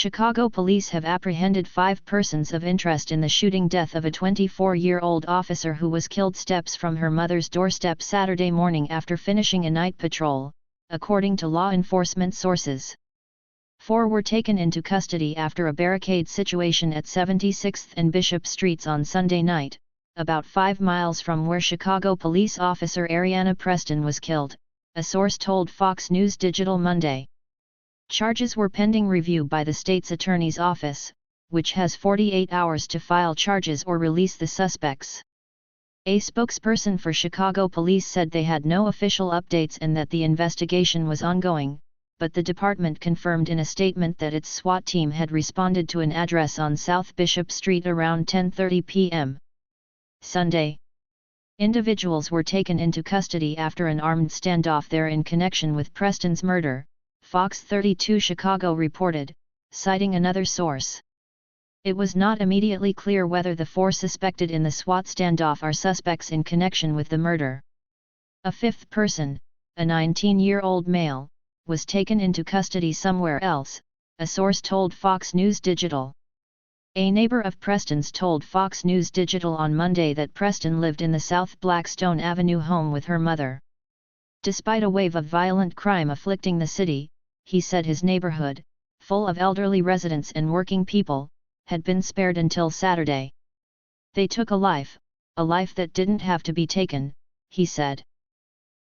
Chicago police have apprehended 5 persons of interest in the shooting death of a 24-year-old officer who was killed steps from her mother's doorstep Saturday morning after finishing a night patrol, according to law enforcement sources. 4 were taken into custody after a barricade situation at 76th and Bishop Streets on Sunday night, about 5 miles from where Chicago police officer Ariana Preston was killed, a source told Fox News Digital Monday. Charges were pending review by the state's attorney's office, which has 48 hours to file charges or release the suspects. A spokesperson for Chicago police said they had no official updates and that the investigation was ongoing, but the department confirmed in a statement that its SWAT team had responded to an address on South Bishop Street around 10:30 p.m. Sunday. Individuals were taken into custody after an armed standoff there in connection with Preston's murder, Fox 32 Chicago reported, citing another source. It was not immediately clear whether the 4 suspected in the SWAT standoff are suspects in connection with the murder. A 5th person, a 19-year-old male, was taken into custody somewhere else, a source told Fox News Digital. A neighbor of Preston's told Fox News Digital on Monday that Preston lived in the South Blackstone Avenue home with her mother. Despite a wave of violent crime afflicting the city, he said his neighborhood, full of elderly residents and working people, had been spared until Saturday. They took a life that didn't have to be taken, he said.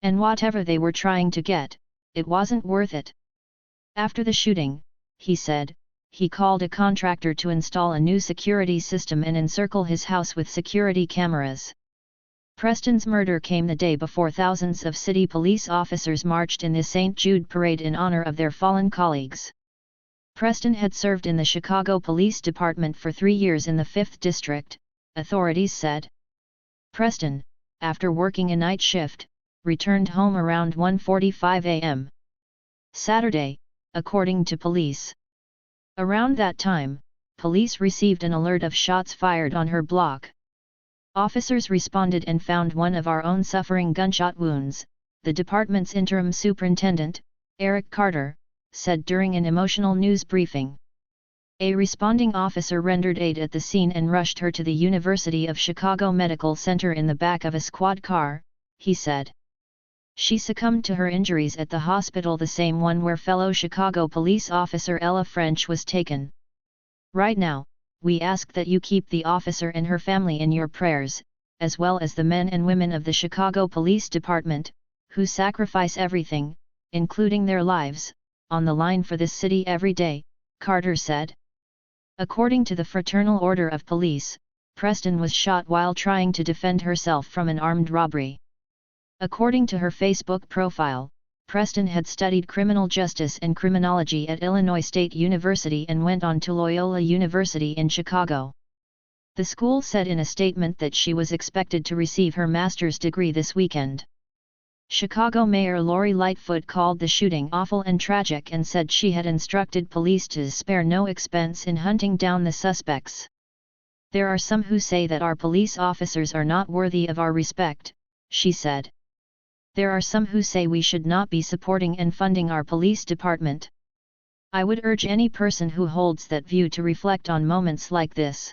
And whatever they were trying to get, it wasn't worth it. After the shooting, he said, he called a contractor to install a new security system and encircle his house with security cameras. Preston's murder came the day before thousands of city police officers marched in the St. Jude parade in honor of their fallen colleagues. Preston had served in the Chicago Police Department for 3 years in the 5th District, authorities said. Preston, after working a night shift, returned home around 1:45 a.m. Saturday, according to police. Around that time, police received an alert of shots fired on her block. Officers responded and found one of our own suffering gunshot wounds, the department's interim superintendent, Eric Carter, said during an emotional news briefing. A responding officer rendered aid at the scene and rushed her to the University of Chicago Medical Center in the back of a squad car, he said. She succumbed to her injuries at the hospital, the same one where fellow Chicago police officer Ella French was taken. Right now, we ask that you keep the officer and her family in your prayers, as well as the men and women of the Chicago Police Department, who sacrifice everything, including their lives, on the line for this city every day, Carter said. According to the Fraternal Order of Police, Preston was shot while trying to defend herself from an armed robbery. According to her Facebook profile, Preston had studied criminal justice and criminology at Illinois State University and went on to Loyola University in Chicago. The school said in a statement that she was expected to receive her master's degree this weekend. Chicago Mayor Lori Lightfoot called the shooting awful and tragic and said she had instructed police to spare no expense in hunting down the suspects. There are some who say that our police officers are not worthy of our respect, she said. There are some who say we should not be supporting and funding our police department. I would urge any person who holds that view to reflect on moments like this.